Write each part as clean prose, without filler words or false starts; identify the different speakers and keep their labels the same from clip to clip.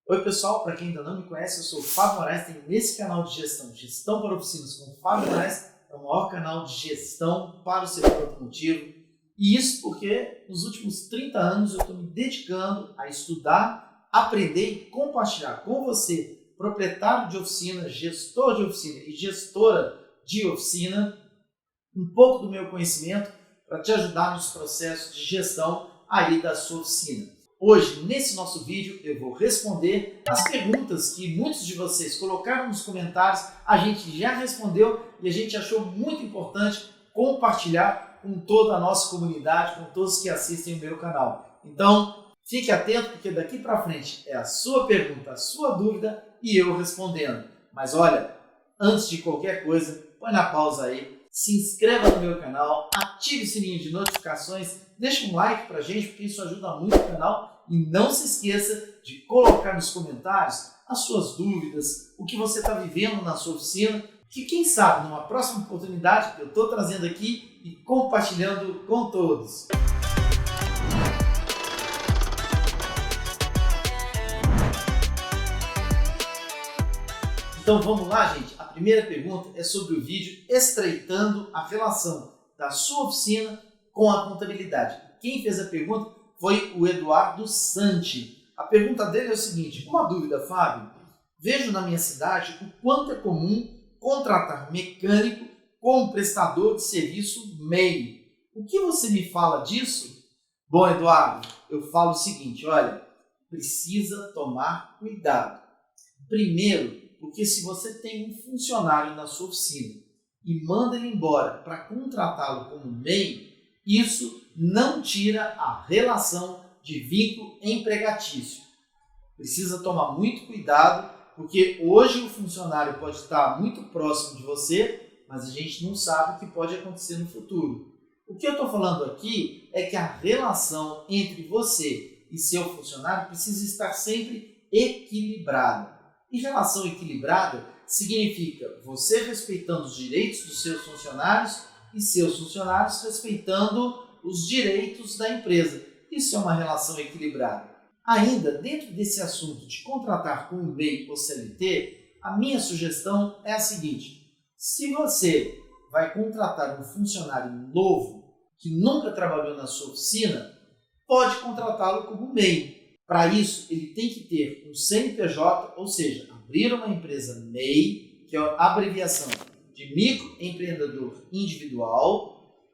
Speaker 1: Oi pessoal, para quem ainda não me conhece, eu sou o Fábio Moraes, tenho nesse canal de Gestão para Oficinas com o Fábio Moraes, é o maior canal de gestão para o setor automotivo. E isso porque nos últimos 30 anos eu estou me dedicando a estudar, aprender e compartilhar com você, proprietário de oficina, gestor de oficina e gestora de oficina, um pouco do meu conhecimento para te ajudar nos processos de gestão aí da sua oficina. Hoje, nesse nosso vídeo, eu vou responder as perguntas que muitos de vocês colocaram nos comentários, a gente já respondeu e a gente achou muito importante compartilhar com toda a nossa comunidade, com todos que assistem o meu canal. Então, fique atento porque daqui para frente é a sua pergunta, a sua dúvida e eu respondendo. Mas olha, antes de qualquer coisa, põe na pausa aí, se inscreva no meu canal, ative o sininho de notificações, deixa um like pra gente porque isso ajuda muito o canal. E não se esqueça de colocar nos comentários as suas dúvidas, o que você está vivendo na sua oficina, que quem sabe numa próxima oportunidade que eu estou trazendo aqui e compartilhando com todos. Então vamos lá, gente. A primeira pergunta é sobre o vídeo estreitando a relação da sua oficina com a contabilidade. Quem fez a pergunta foi o Eduardo Santi. A pergunta dele é o seguinte: uma dúvida, Fábio. Vejo na minha cidade o quanto é comum contratar mecânico como prestador de serviço MEI. O que você me fala disso? Bom, Eduardo, eu falo o seguinte, olha, precisa tomar cuidado. Primeiro, porque se você tem um funcionário na sua oficina e manda ele embora para contratá-lo como MEI, isso não tira a relação de vínculo empregatício. Precisa tomar muito cuidado, porque hoje o funcionário pode estar muito próximo de você, mas a gente não sabe o que pode acontecer no futuro. O que eu estou falando aqui é que a relação entre você e seu funcionário precisa estar sempre equilibrada. E relação equilibrada significa você respeitando os direitos dos seus funcionários e seus funcionários respeitando os direitos da empresa. Isso é uma relação equilibrada. Ainda, dentro desse assunto de contratar com um MEI ou CLT, a minha sugestão é a seguinte: se você vai contratar um funcionário novo que nunca trabalhou na sua oficina, pode contratá-lo como MEI. Para isso, ele tem que ter um CNPJ, ou seja, abrir uma empresa MEI, que é a abreviação de microempreendedor individual,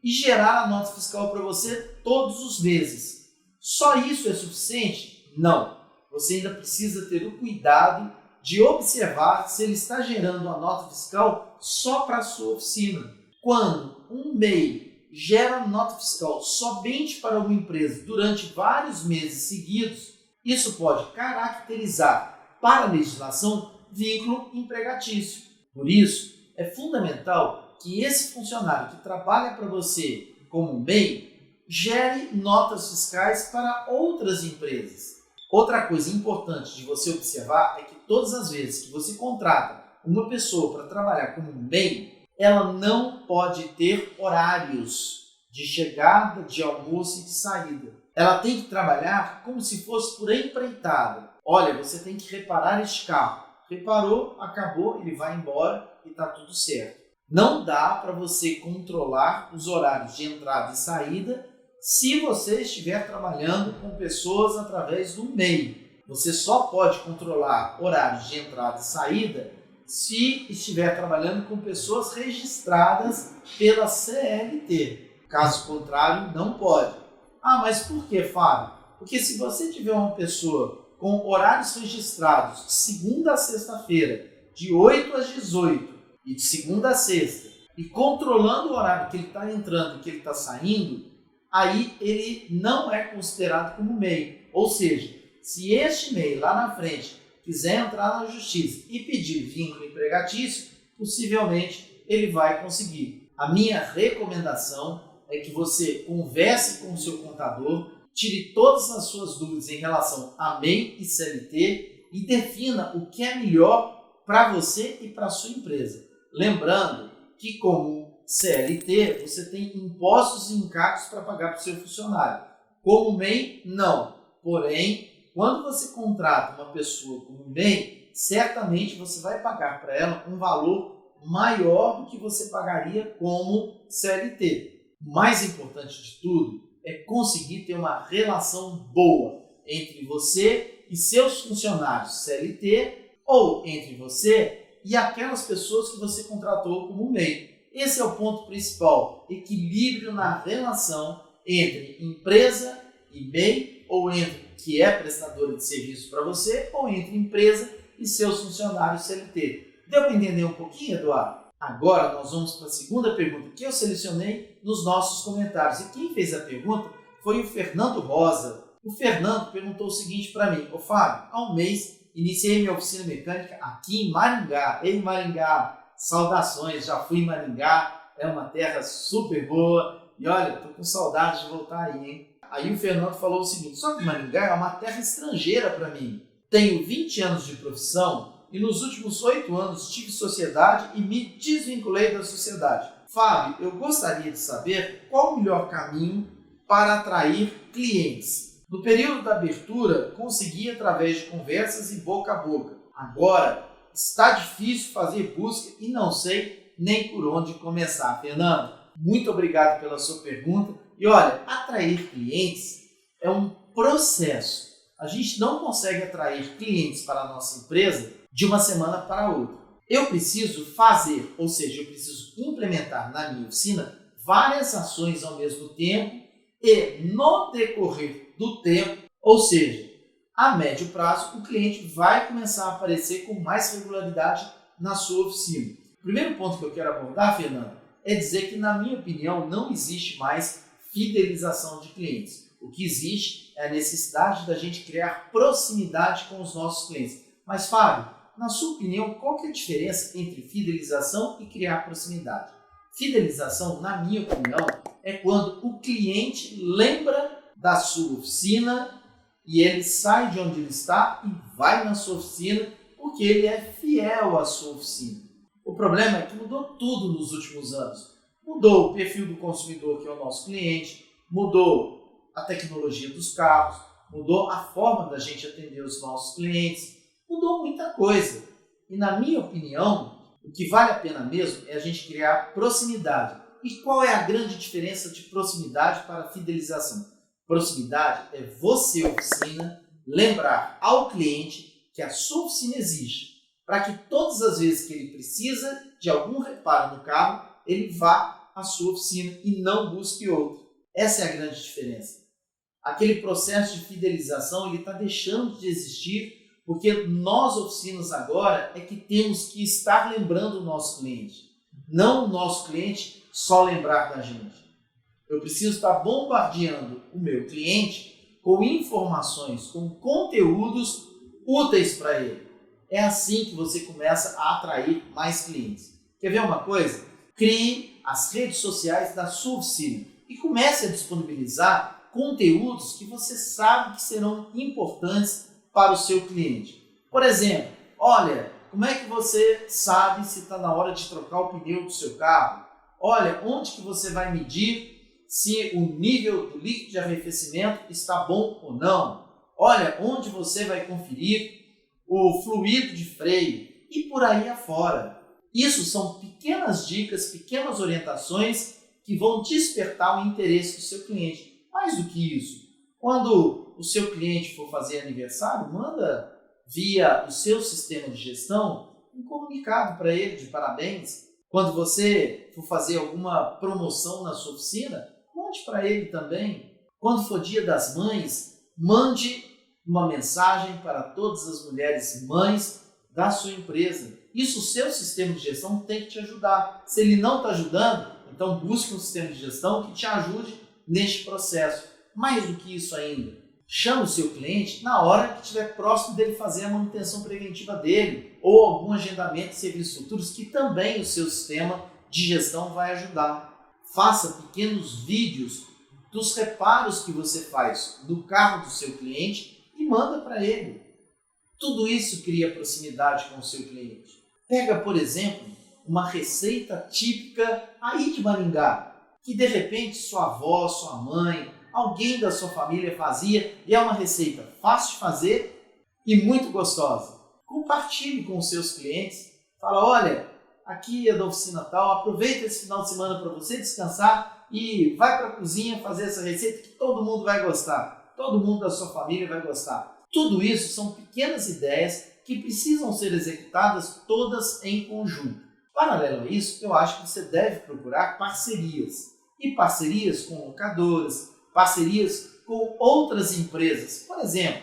Speaker 1: e gerar a nota fiscal para você todos os meses. Só isso é suficiente? Não. Você ainda precisa ter o cuidado de observar se ele está gerando a nota fiscal só para a sua oficina. Quando um MEI gera nota fiscal somente para uma empresa durante vários meses seguidos, isso pode caracterizar para a legislação vínculo empregatício. Por isso, é fundamental que esse funcionário que trabalha para você como MEI gere notas fiscais para outras empresas. Outra coisa importante de você observar é que todas as vezes que você contrata uma pessoa para trabalhar como MEI, ela não pode ter horários de chegada, de almoço e de saída. Ela tem que trabalhar como se fosse por empreitada. Olha, você tem que reparar este carro. Reparou, acabou, ele vai embora e está tudo certo. Não dá para você controlar os horários de entrada e saída se você estiver trabalhando com pessoas através do MEI. Você só pode controlar horários de entrada e saída se estiver trabalhando com pessoas registradas pela CLT. Caso contrário, não pode. Ah, mas por que, Fábio? Porque se você tiver uma pessoa com horários registrados de segunda a sexta-feira, de 8 às 18 e de segunda a sexta, e controlando o horário que ele está entrando e que ele está saindo, aí ele não é considerado como MEI. Ou seja, se este MEI lá na frente quiser entrar na justiça e pedir vínculo empregatício, possivelmente ele vai conseguir. A minha recomendação é que você converse com o seu contador, tire todas as suas dúvidas em relação a MEI e CLT e defina o que é melhor para você e para a sua empresa. Lembrando que como CLT você tem impostos e encargos para pagar para o seu funcionário. Como MEI, não. Porém, quando você contrata uma pessoa como MEI, certamente você vai pagar para ela um valor maior do que você pagaria como CLT. O mais importante de tudo é conseguir ter uma relação boa entre você e seus funcionários CLT ou entre você e aquelas pessoas que você contratou como MEI. Esse é o ponto principal, equilíbrio na relação entre empresa e MEI, ou entre que é prestadora de serviço para você, ou entre empresa e seus funcionários CLT. Deu para entender um pouquinho, Eduardo? Agora nós vamos para a segunda pergunta que eu selecionei nos nossos comentários. E quem fez a pergunta foi o Fernando Rosa. O Fernando perguntou o seguinte para mim: ô Fábio, há um mês iniciei minha oficina mecânica aqui em Maringá. Ei, Maringá, saudações, já fui em Maringá, é uma terra super boa. E olha, tô com saudade de voltar aí, hein? Aí o Fernando falou o seguinte: só que Maringá é uma terra estrangeira para mim. Tenho 20 anos de profissão e nos últimos 8 anos tive sociedade e me desvinculei da sociedade. Fábio, eu gostaria de saber qual o melhor caminho para atrair clientes. No período da abertura, consegui através de conversas e boca a boca. Agora, está difícil fazer busca e não sei nem por onde começar. Fernando, muito obrigado pela sua pergunta. E olha, atrair clientes é um processo. A gente não consegue atrair clientes para a nossa empresa de uma semana para outra. Eu preciso fazer, ou seja, eu preciso implementar na minha oficina várias ações ao mesmo tempo e no decorrer do tempo, ou seja, a médio prazo, o cliente vai começar a aparecer com mais regularidade na sua oficina. O primeiro ponto que eu quero abordar, Fernando, é dizer que, na minha opinião, não existe mais fidelização de clientes. O que existe é a necessidade da gente criar proximidade com os nossos clientes. Mas, Fábio, na sua opinião, qual que é a diferença entre fidelização e criar proximidade? Fidelização, na minha opinião, é quando o cliente lembra da sua oficina e ele sai de onde ele está e vai na sua oficina porque ele é fiel à sua oficina. O problema é que mudou tudo nos últimos anos. Mudou o perfil do consumidor, que é o nosso cliente, mudou a tecnologia dos carros, mudou a forma da gente atender os nossos clientes, mudou muita coisa. E, na minha opinião, o que vale a pena mesmo é a gente criar proximidade. E qual é a grande diferença de proximidade para fidelização? Proximidade é você, oficina, lembrar ao cliente que a sua oficina existe, para que todas as vezes que ele precisa de algum reparo no carro, ele vá à sua oficina e não busque outro. Essa é a grande diferença. Aquele processo de fidelização ele está deixando de existir porque nós, oficinas, agora é que temos que estar lembrando o nosso cliente. Não o nosso cliente só lembrar da gente. Eu preciso estar bombardeando o meu cliente com informações, com conteúdos úteis para ele. É assim que você começa a atrair mais clientes. Quer ver uma coisa? Crie as redes sociais da sua oficina e comece a disponibilizar conteúdos que você sabe que serão importantes para o seu cliente. Por exemplo, olha, como é que você sabe se está na hora de trocar o pneu do seu carro? Olha, onde que você vai medir se o nível do líquido de arrefecimento está bom ou não? Olha, onde você vai conferir o fluido de freio e por aí afora. Isso são pequenas dicas, pequenas orientações que vão despertar o interesse do seu cliente. Mais do que isso, quando o seu cliente for fazer aniversário, manda via o seu sistema de gestão um comunicado para ele de parabéns. Quando você for fazer alguma promoção na sua oficina, mande para ele também. Quando for Dia das Mães, mande uma mensagem para todas as mulheres mães da sua empresa. Isso o seu sistema de gestão tem que te ajudar. Se ele não está ajudando, então busque um sistema de gestão que te ajude neste processo. Mais do que isso ainda, chame o seu cliente na hora que estiver próximo dele fazer a manutenção preventiva dele ou algum agendamento de serviços futuros que também o seu sistema de gestão vai ajudar. Faça pequenos vídeos dos reparos que você faz no carro do seu cliente e manda para ele. Tudo isso cria proximidade com o seu cliente. Pega, por exemplo, uma receita típica aí de Maringá, que de repente sua avó, sua mãe, alguém da sua família fazia e é uma receita fácil de fazer e muito gostosa. Compartilhe com os seus clientes. Fala, olha, aqui é da oficina tal, aproveita esse final de semana para você descansar e vai para a cozinha fazer essa receita que todo mundo vai gostar. Todo mundo da sua família vai gostar. Tudo isso são pequenas ideias que precisam ser executadas todas em conjunto. Paralelo a isso, eu acho que você deve procurar parcerias. E parcerias com locadoras, parcerias com outras empresas. Por exemplo,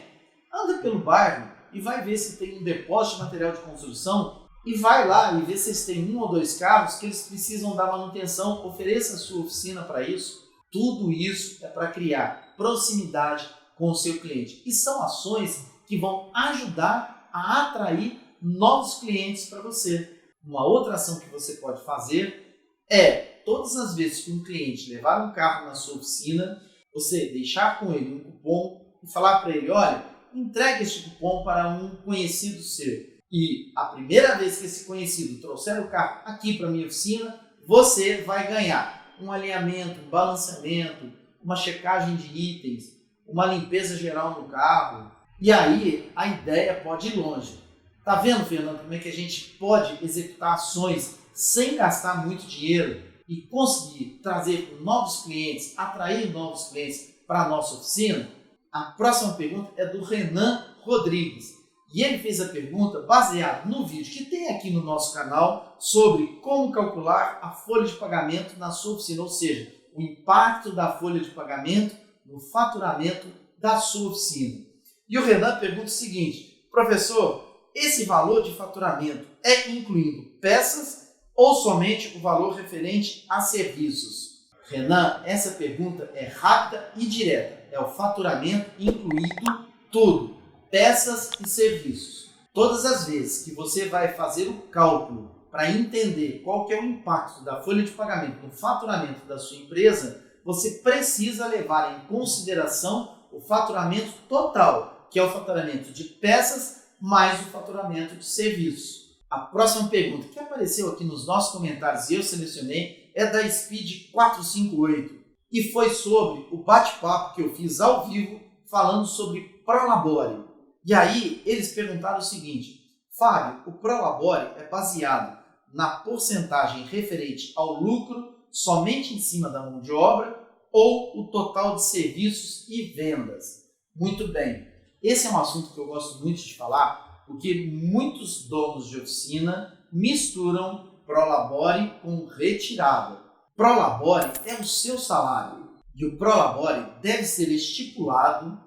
Speaker 1: anda pelo bairro e vai ver se tem um depósito de material de construção e vai lá e vê se eles têm 1 ou 2 carros que eles precisam dar manutenção, ofereça a sua oficina para isso. Tudo isso é para criar proximidade com o seu cliente. E são ações que vão ajudar a atrair novos clientes para você. Uma outra ação que você pode fazer é, todas as vezes que um cliente levar um carro na sua oficina, você deixar com ele um cupom e falar para ele, olha, entregue este cupom para um conhecido seu. E a primeira vez que esse conhecido trouxer o carro aqui para a minha oficina, você vai ganhar um alinhamento, um balanceamento, uma checagem de itens, uma limpeza geral no carro. E aí a ideia pode ir longe. Tá vendo, Fernando, como é que a gente pode executar ações sem gastar muito dinheiro e conseguir trazer novos clientes, atrair novos clientes para a nossa oficina? A próxima pergunta é do Renan Rodrigues. E ele fez a pergunta baseado no vídeo que tem aqui no nosso canal sobre como calcular a folha de pagamento na sua oficina, ou seja, o impacto da folha de pagamento no faturamento da sua oficina. E o Renan pergunta o seguinte, professor, esse valor de faturamento é incluindo peças ou somente o valor referente a serviços? Renan, essa pergunta é rápida e direta. É o faturamento incluído tudo, peças e serviços. Todas as vezes que você vai fazer o cálculo para entender qual que é o impacto da folha de pagamento no faturamento da sua empresa, você precisa levar em consideração o faturamento total, que é o faturamento de peças mais o faturamento de serviços. A próxima pergunta que apareceu aqui nos nossos comentários e eu selecionei é da Speed 458 e foi sobre o bate-papo que eu fiz ao vivo falando sobre Prolabore. E aí eles perguntaram o seguinte, Fábio, o Prolabore é baseado na porcentagem referente ao lucro somente em cima da mão de obra ou o total de serviços e vendas? Muito bem. Esse é um assunto que eu gosto muito de falar, porque muitos donos de oficina misturam Prolabore com retirada. Prolabore é o seu salário e o Prolabore deve ser estipulado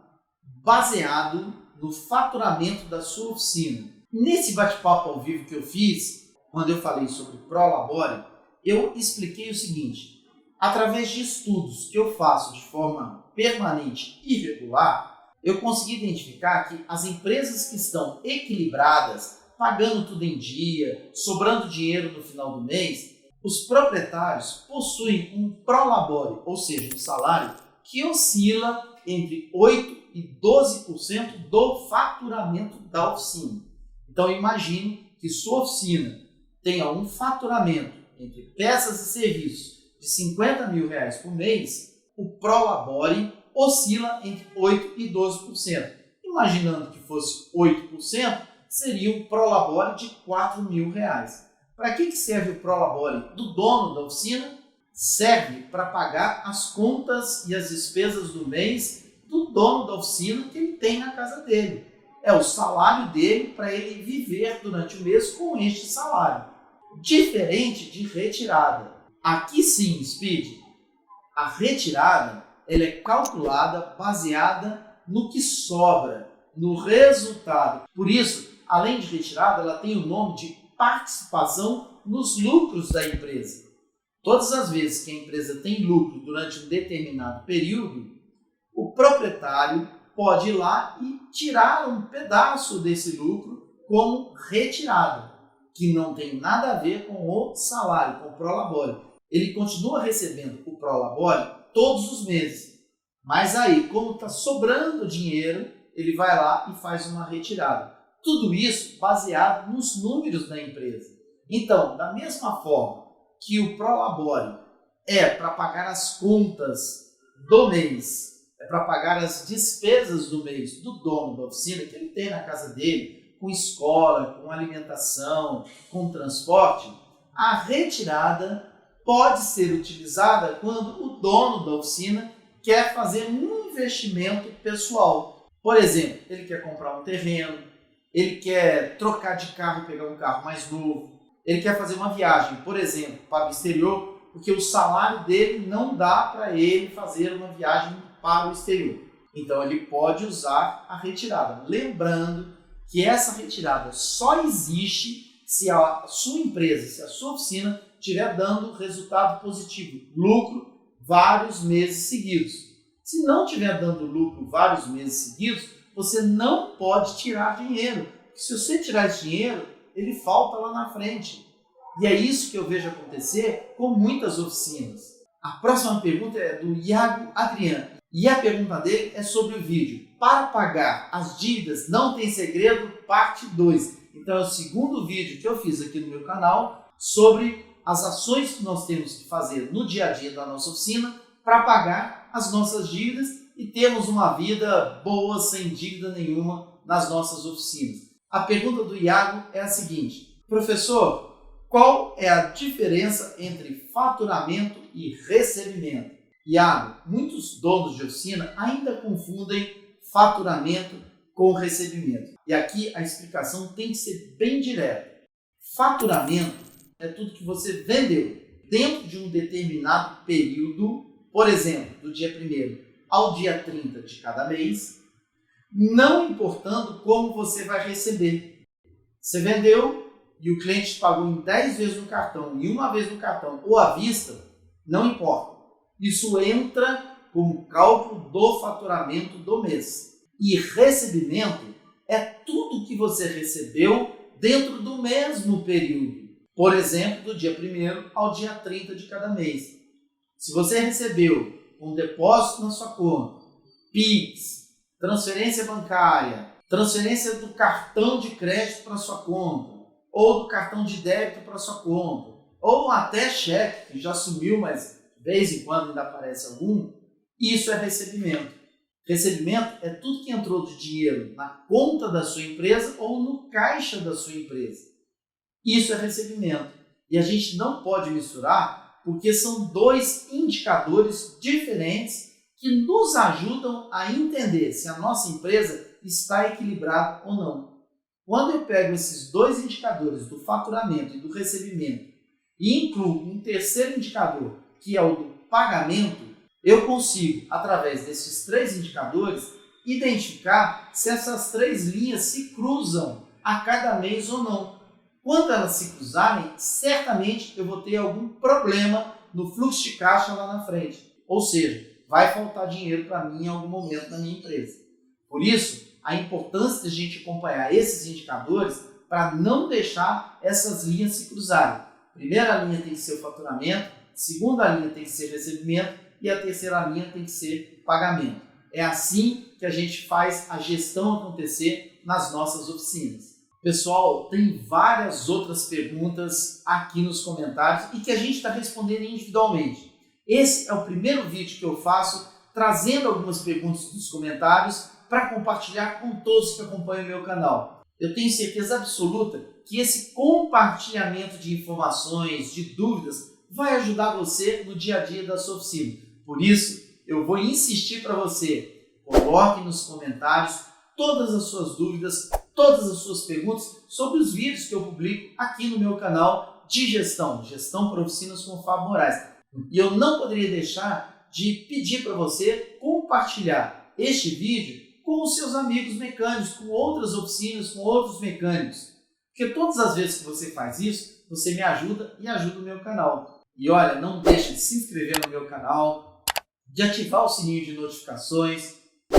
Speaker 1: baseado no faturamento da sua oficina. Nesse bate-papo ao vivo que eu fiz, quando eu falei sobre Prolabore, eu expliquei o seguinte, através de estudos que eu faço de forma permanente e regular, eu consegui identificar que as empresas que estão equilibradas, pagando tudo em dia, sobrando dinheiro no final do mês, os proprietários possuem um Prolabore, ou seja, um salário que oscila entre 8% e 12% do faturamento da oficina. Então imagine que sua oficina tenha um faturamento entre peças e serviços de R$50 mil por mês, o Prolabore oscila entre 8% e 12%. Imaginando que fosse 8%, seria um Prolabore de R$4 mil. Para que serve o Prolabore do dono da oficina? Serve para pagar as contas e as despesas do mês do dono da oficina que ele tem na casa dele. É o salário dele para ele viver durante o mês com este salário. Diferente de retirada. Aqui sim, Speed, a retirada ela é calculada baseada no que sobra, no resultado. Por isso, além de retirada, ela tem o nome de participação nos lucros da empresa. Todas as vezes que a empresa tem lucro durante um determinado período, o proprietário pode ir lá e tirar um pedaço desse lucro como retirada, que não tem nada a ver com o salário, com o Prolabore. Ele continua recebendo o Prolabore todos os meses, mas aí, como está sobrando dinheiro, ele vai lá e faz uma retirada. Tudo isso baseado nos números da empresa. Então, da mesma forma que o Prolabore é para pagar as contas do mês é para pagar as despesas do mês do dono da oficina que ele tem na casa dele, com escola, com alimentação, com transporte, a retirada pode ser utilizada quando o dono da oficina quer fazer um investimento pessoal. Por exemplo, ele quer comprar um terreno, ele quer trocar de carro e pegar um carro mais novo, ele quer fazer uma viagem, por exemplo, para o exterior, porque o salário dele não dá para ele fazer uma viagem para o exterior. Então ele pode usar a retirada. Lembrando que essa retirada só existe se a sua empresa, se a sua oficina estiver dando resultado positivo, lucro, vários meses seguidos. Se não estiver dando lucro vários meses seguidos, você não pode tirar dinheiro. Se você tirar esse dinheiro, ele falta lá na frente. E é isso que eu vejo acontecer com muitas oficinas. A próxima pergunta é do Iago Adriano. E a pergunta dele é sobre o vídeo Para Pagar as Dívidas Não Tem Segredo, parte 2. Então é o segundo vídeo que eu fiz aqui no meu canal sobre as ações que nós temos que fazer no dia a dia da nossa oficina para pagar as nossas dívidas e termos uma vida boa, sem dívida nenhuma nas nossas oficinas. A pergunta do Iago é a seguinte: professor, qual é a diferença entre faturamento e recebimento? Iago, muitos donos de oficina ainda confundem faturamento com recebimento. E aqui a explicação tem que ser bem direta. Faturamento é tudo que você vendeu dentro de um determinado período, por exemplo, do dia 1º ao dia 30 de cada mês, não importando como você vai receber. Você vendeu e o cliente pagou em 10 vezes no cartão e uma vez no cartão ou à vista, não importa. Isso entra como cálculo do faturamento do mês. E recebimento é tudo que você recebeu dentro do mesmo período. Por exemplo, do dia 1º ao dia 30 de cada mês. Se você recebeu um depósito na sua conta, Pix, transferência bancária, transferência do cartão de crédito para sua conta, ou do cartão de débito para sua conta, ou até cheque, que já sumiu, mas de vez em quando ainda aparece algum, isso é recebimento. Recebimento é tudo que entrou de dinheiro na conta da sua empresa ou no caixa da sua empresa. Isso é recebimento. E a gente não pode misturar porque são dois indicadores diferentes que nos ajudam a entender se a nossa empresa está equilibrada ou não. Quando eu pego esses dois indicadores do faturamento e do recebimento e incluo um terceiro indicador, que é o do pagamento, eu consigo, através desses três indicadores, identificar se essas três linhas se cruzam a cada mês ou não. Quando elas se cruzarem, certamente eu vou ter algum problema no fluxo de caixa lá na frente. Ou seja, vai faltar dinheiro para mim em algum momento na minha empresa. Por isso, a importância de a gente acompanhar esses indicadores para não deixar essas linhas se cruzarem. Primeira linha tem que ser o faturamento, segunda linha tem que ser recebimento e a terceira linha tem que ser pagamento. É assim que a gente faz a gestão acontecer nas nossas oficinas. Pessoal, tem várias outras perguntas aqui nos comentários e que a gente está respondendo individualmente. Esse é o primeiro vídeo que eu faço trazendo algumas perguntas dos comentários para compartilhar com todos que acompanham o meu canal. Eu tenho certeza absoluta que esse compartilhamento de informações, de dúvidas, vai ajudar você no dia a dia da sua oficina. Por isso, eu vou insistir para você, coloque nos comentários todas as suas dúvidas, todas as suas perguntas sobre os vídeos que eu publico aqui no meu canal de gestão para oficinas com o Fábio Moraes. E eu não poderia deixar de pedir para você compartilhar este vídeo com os seus amigos mecânicos, com outras oficinas, com outros mecânicos. Porque todas as vezes que você faz isso, você me ajuda e ajuda o meu canal. E olha, não deixe de se inscrever no meu canal, de ativar o sininho de notificações,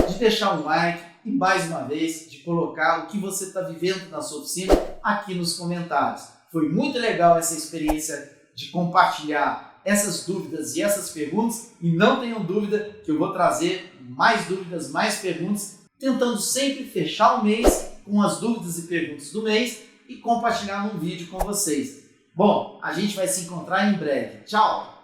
Speaker 1: de deixar um like e, mais uma vez, de colocar o que você está vivendo na sua oficina aqui nos comentários. Foi muito legal essa experiência de compartilhar essas dúvidas e essas perguntas e não tenham dúvida que eu vou trazer mais dúvidas, mais perguntas, tentando sempre fechar o mês com as dúvidas e perguntas do mês e compartilhar um vídeo com vocês. Bom, a gente vai se encontrar em breve. Tchau!